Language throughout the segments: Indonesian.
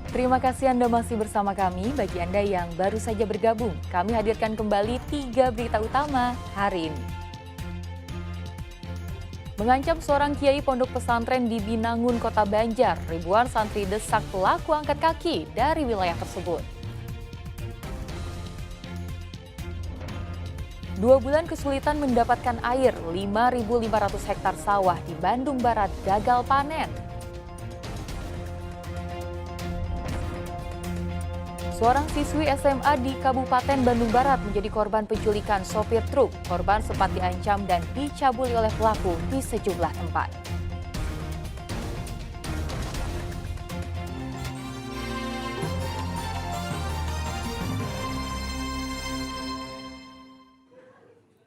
Terima kasih Anda masih bersama kami. Bagi Anda yang baru saja bergabung, kami hadirkan kembali 3 berita utama hari ini. Mengancam seorang kiai pondok pesantren di Binangun, Kota Banjar, ribuan santri desak pelaku angkat kaki dari wilayah tersebut. 2 bulan kesulitan mendapatkan air, 5.500 hektar sawah di Bandung Barat gagal panen. Seorang siswi SMA di Kabupaten Bandung Barat menjadi korban penculikan sopir truk. Korban sempat diancam dan dicabuli oleh pelaku di sejumlah tempat.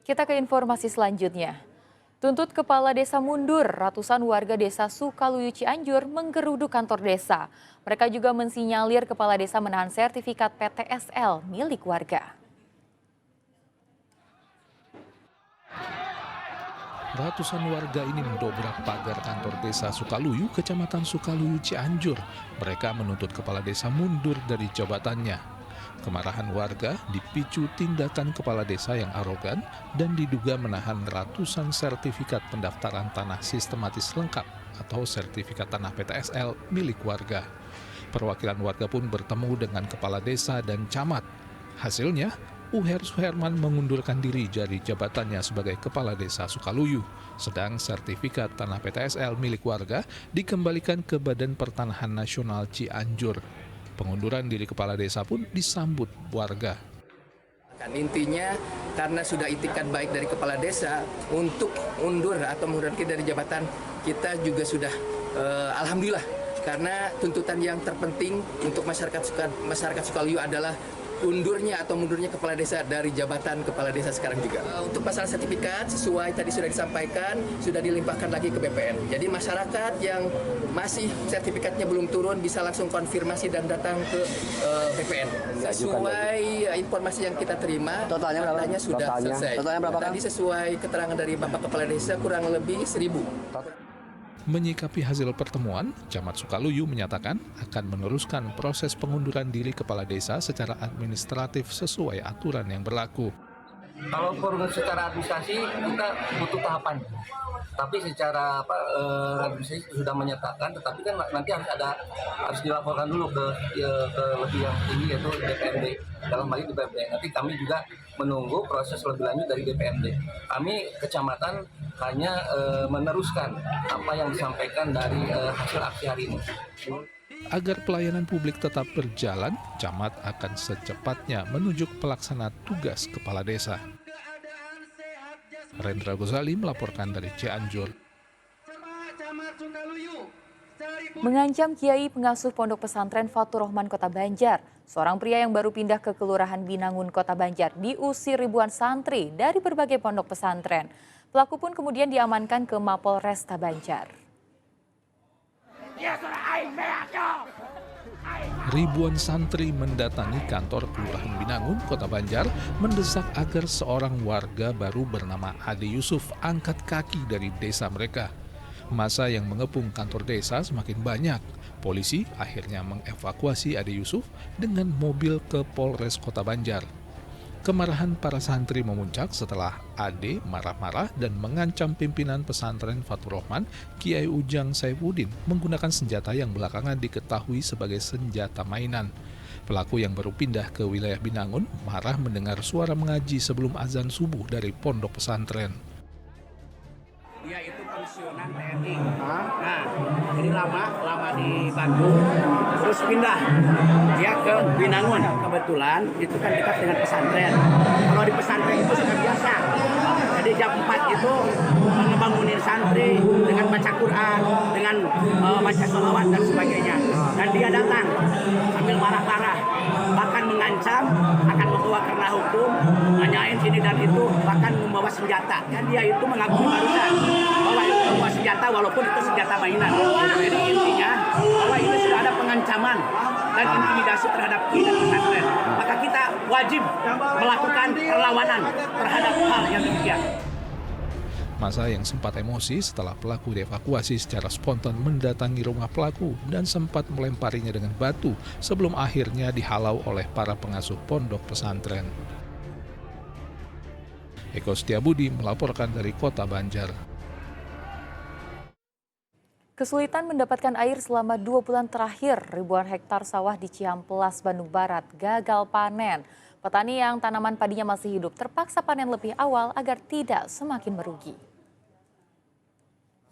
Kita ke informasi selanjutnya. Tuntut kepala desa mundur, ratusan warga desa Sukaluyu Cianjur menggeruduk kantor desa. Mereka juga mensinyalir kepala desa menahan sertifikat PTSL milik warga. Ratusan warga ini mendobrak pagar kantor desa Sukaluyu, Kecamatan Sukaluyu Cianjur. Mereka menuntut kepala desa mundur dari jabatannya. Kemarahan warga dipicu tindakan kepala desa yang arogan dan diduga menahan ratusan sertifikat pendaftaran tanah sistematis lengkap atau sertifikat tanah PTSL milik warga. Perwakilan warga pun bertemu dengan kepala desa dan camat. Hasilnya, Uher Suherman mengundurkan diri dari jabatannya sebagai kepala desa Sukaluyu. Sedang sertifikat tanah PTSL milik warga dikembalikan ke Badan Pertanahan Nasional Cianjur. Pengunduran diri kepala desa pun disambut warga. Intinya karena sudah itikat baik dari kepala desa untuk mundur atau mengundurkan diri dari jabatan, kita juga sudah alhamdulillah, karena tuntutan yang terpenting untuk masyarakat Sukaluyu adalah undurnya atau mundurnya kepala desa dari jabatan kepala desa sekarang juga. Untuk masalah sertifikat, sesuai tadi sudah disampaikan, sudah dilimpahkan lagi ke BPN. Jadi masyarakat yang masih sertifikatnya belum turun bisa langsung konfirmasi dan datang ke BPN. Sesuai informasi yang kita terima, totalnya sudah selesai. Tadi sesuai keterangan dari Bapak Kepala Desa kurang lebih 1.000. Menyikapi hasil pertemuan, Camat Sukaluyu menyatakan akan meneruskan proses pengunduran diri kepala desa secara administratif sesuai aturan yang berlaku. Kalau secara administrasi kita butuh tahapan, tapi secara administrasi sudah menyatakan, tetapi kan nanti harus dilaporkan dulu ke lebih yang tinggi yaitu DPRD. Dalam hal ini DPRD. Nanti kami juga menunggu proses lebih lanjut dari DPRD. Kami kecamatan hanya meneruskan apa yang disampaikan dari hasil aksi hari ini. Agar pelayanan publik tetap berjalan, camat akan secepatnya menunjuk pelaksana tugas kepala desa. Rendra Gozali melaporkan dari Cianjur. Mengancam kiai pengasuh pondok pesantren Fatur Rahman Kota Banjar. Seorang pria yang baru pindah ke Kelurahan Binangun Kota Banjar diusir ribuan santri dari berbagai pondok pesantren. Pelaku pun kemudian diamankan ke Mapolresta Banjar. Ribuan santri mendatangi kantor Kelurahan Binangun, Kota Banjar, mendesak agar seorang warga baru bernama Ade Yusuf angkat kaki dari desa mereka. Masa yang mengepung kantor desa semakin banyak. Polisi akhirnya mengevakuasi Ade Yusuf dengan mobil ke Polres Kota Banjar. Kemarahan para santri memuncak setelah Ade marah-marah dan mengancam pimpinan pesantren Fatur Rahman, Kiai Ujang Saifuddin, menggunakan senjata yang belakangan diketahui sebagai senjata mainan. Pelaku yang baru pindah ke wilayah Binangun marah mendengar suara mengaji sebelum azan subuh dari pondok pesantren. Dia itu pensiunan TNI. Nah, jadi lama di Bandung, terus pindah dia ke Binangun. Kebetulan itu kan dekat dengan pesantren. Kalau di pesantren itu sudah biasa. Jadi jam 4 itu ngebangunin santri dengan baca Quran, dengan baca sholawat dan sebagainya. Dan dia datang sambil marah-marah, bahkan mengancam akan membawa kena hukum, nanyain sini dan itu, bahkan membawa senjata. Dan dia itu mengakui barusan bahwa itu membawa senjata walaupun itu senjata mainan. Jadi intinya bahwa ini sudah ada pengancaman dan intimidasi terhadap kita pesantren. Maka kita wajib melakukan perlawanan terhadap hal yang demikian. Masa yang sempat emosi setelah pelaku dievakuasi secara spontan mendatangi rumah pelaku dan sempat melemparinya dengan batu sebelum akhirnya dihalau oleh para pengasuh pondok pesantren. Eko Setiabudi melaporkan dari Kota Banjar. Kesulitan mendapatkan air selama 2 bulan terakhir, ribuan hektar sawah di Ciamplas, Bandung Barat gagal panen. Petani yang tanaman padinya masih hidup terpaksa panen lebih awal agar tidak semakin merugi.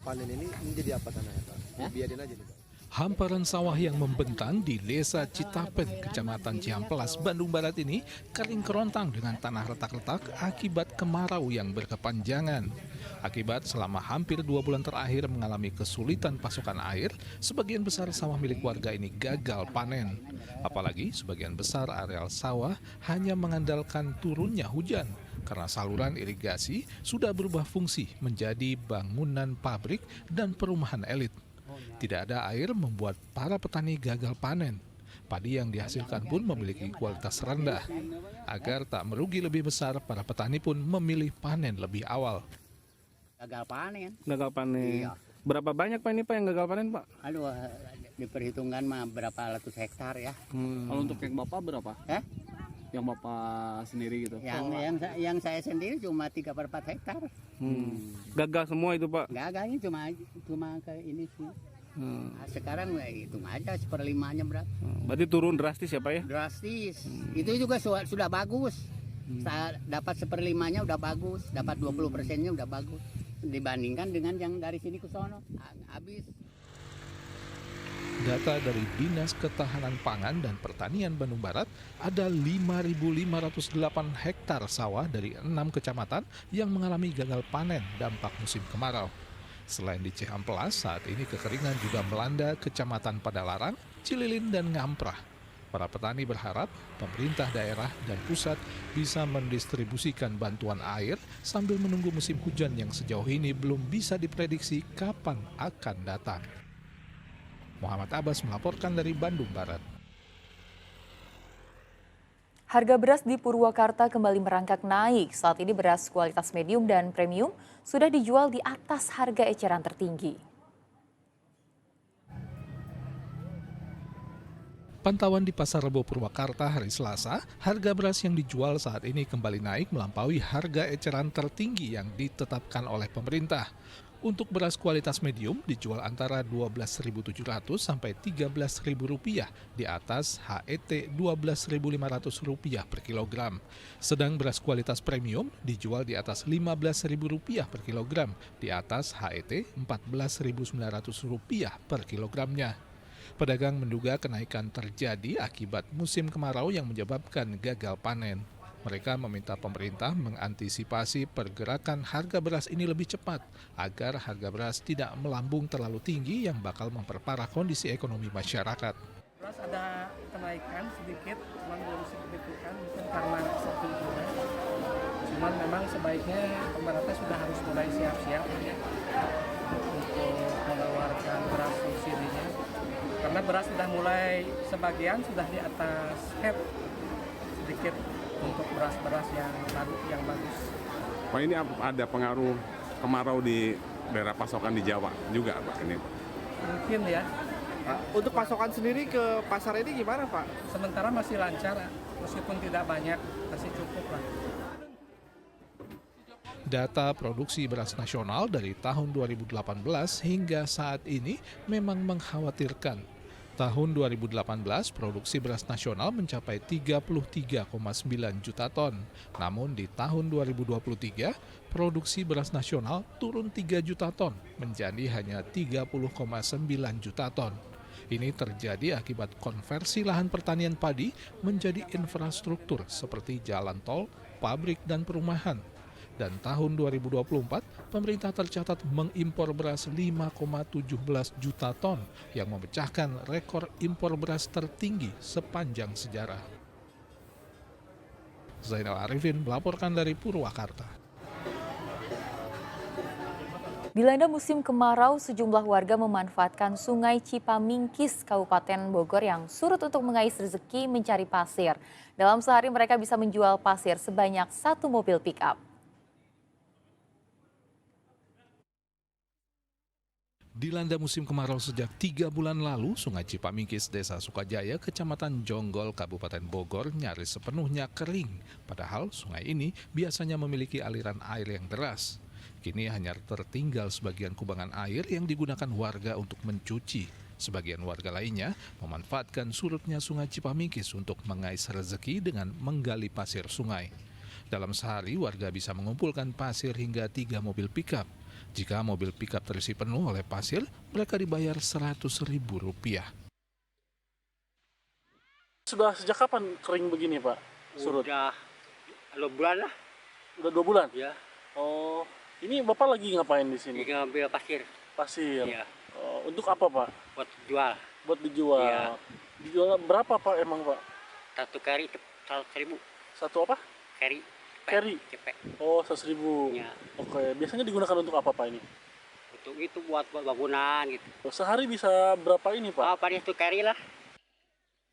Panen ini menjadi apa tanahnya, Pak? Biarin aja nih, Pak. Hamparan sawah yang membentang di Desa Citapen, Kecamatan Ciamplas, Bandung Barat ini kering kerontang dengan tanah retak-retak akibat kemarau yang berkepanjangan. Akibat selama hampir 2 bulan terakhir mengalami kesulitan pasokan air, sebagian besar sawah milik warga ini gagal panen. Apalagi sebagian besar areal sawah hanya mengandalkan turunnya hujan, karena saluran irigasi sudah berubah fungsi menjadi bangunan pabrik dan perumahan elit. Tidak ada air membuat para petani gagal panen. Padi yang dihasilkan pun memiliki kualitas rendah. Agar tak merugi lebih besar, para petani pun memilih panen lebih awal. Gagal panen. Gagal panen. Iya. Berapa banyak Pak ini Pak yang gagal panen Pak? Aduh, diperhitungkan mah berapa ratus hektar ya. Kalau untuk yang Bapak berapa? Yang Bapak sendiri gitu? Yang saya sendiri cuma 3/4 hektar. Gagal semua itu Pak? Gagalnya cuma ke ini sih. Nah, sekarang hitung aja 1/5-nya berapa. Berarti turun drastis ya Pak ya? Drastis. Itu juga sudah bagus. Dapat 1/5-nya udah bagus, dapat 20%-nya udah bagus. Dibandingkan dengan yang dari sini ke sono, habis. Data dari Dinas Ketahanan Pangan dan Pertanian Bandung Barat, ada 5.508 hektar sawah dari 6 kecamatan yang mengalami gagal panen dampak musim kemarau. Selain di Ciamplas, saat ini kekeringan juga melanda Kecamatan Padalarang, Cililin, dan Ngamprah. Para petani berharap pemerintah daerah dan pusat bisa mendistribusikan bantuan air sambil menunggu musim hujan yang sejauh ini belum bisa diprediksi kapan akan datang. Muhammad Abbas melaporkan dari Bandung Barat. Harga beras di Purwakarta kembali merangkak naik. Saat ini beras kualitas medium dan premium sudah dijual di atas harga eceran tertinggi. Pantauan di Pasar Rebo Purwakarta hari Selasa, harga beras yang dijual saat ini kembali naik melampaui harga eceran tertinggi yang ditetapkan oleh pemerintah. Untuk beras kualitas medium dijual antara Rp12.700 sampai Rp13.000 di atas HET Rp12.500 per kilogram. Sedang beras kualitas premium dijual di atas Rp15.000 per kilogram di atas HET Rp14.900 per kilogramnya. Pedagang menduga kenaikan terjadi akibat musim kemarau yang menyebabkan gagal panen. Mereka meminta pemerintah mengantisipasi pergerakan harga beras ini lebih cepat agar harga beras tidak melambung terlalu tinggi yang bakal memperparah kondisi ekonomi masyarakat. Beras ada kenaikan sedikit, cuman belum signifikan mungkin karena satu juga. Cuman memang sebaiknya pemerintah sudah harus mulai siap-siap ya, untuk mengeluarkan beras subsidinya. Karena beras sudah mulai sebagian sudah di atas cap sedikit untuk beras-beras yang bagus. Pak, ini ada pengaruh kemarau di daerah pasokan di Jawa juga Pak ini? Mungkin ya. Untuk pasokan sendiri ke pasar ini gimana Pak? Sementara masih lancar, meskipun tidak banyak, masih cukup lah. Data produksi beras nasional dari tahun 2018 hingga saat ini memang mengkhawatirkan. Tahun 2018, produksi beras nasional mencapai 33,9 juta ton. Namun di tahun 2023, produksi beras nasional turun 3 juta ton menjadi hanya 30,9 juta ton. Ini terjadi akibat konversi lahan pertanian padi menjadi infrastruktur seperti jalan tol, pabrik, dan perumahan. Dan tahun 2024, pemerintah tercatat mengimpor beras 5,17 juta ton yang memecahkan rekor impor beras tertinggi sepanjang sejarah. Zainal Arifin melaporkan dari Purwakarta. Dilanda musim kemarau, sejumlah warga memanfaatkan Sungai Cipamingkis, Kabupaten Bogor yang surut untuk mengais rezeki mencari pasir. Dalam sehari mereka bisa menjual pasir sebanyak 1 mobil pick-up. Dilanda musim kemarau sejak 3 bulan lalu, Sungai Cipamingkis, Desa Sukajaya, Kecamatan Jonggol, Kabupaten Bogor nyaris sepenuhnya kering. Padahal sungai ini biasanya memiliki aliran air yang deras. Kini hanya tertinggal sebagian kubangan air yang digunakan warga untuk mencuci. Sebagian warga lainnya memanfaatkan surutnya Sungai Cipamingkis untuk mengais rezeki dengan menggali pasir sungai. Dalam sehari, warga bisa mengumpulkan pasir hingga 3 mobil pickup. Jika mobil pickup terisi penuh oleh pasir, mereka dibayar Rp100.000. Sudah sejak kapan kering begini, Pak? Surut? Udah 2 bulan lah. Udah 2 bulan? Ya. Oh, ini Bapak lagi ngapain di sini? Ngambil pasir. Pasir? Iya. Oh, untuk apa, Pak? Buat jual. Buat dijual? Iya. Dijual berapa, Pak, emang, Pak? 1 kari 100.000. Satu apa? Kari. Carry? Cepet. Oh, 100.000. Ya. Oke, biasanya digunakan untuk apa, Pak, ini? Untuk itu buat bangunan gitu. Sehari bisa berapa ini, Pak? Paling 1 kari lah.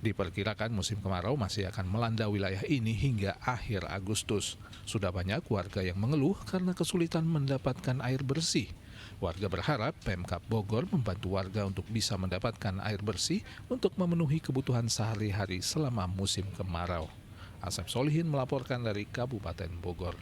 Diperkirakan musim kemarau masih akan melanda wilayah ini hingga akhir Agustus. Sudah banyak warga yang mengeluh karena kesulitan mendapatkan air bersih. Warga berharap Pemkab Bogor membantu warga untuk bisa mendapatkan air bersih untuk memenuhi kebutuhan sehari-hari selama musim kemarau. Asep Solihin melaporkan dari Kabupaten Bogor.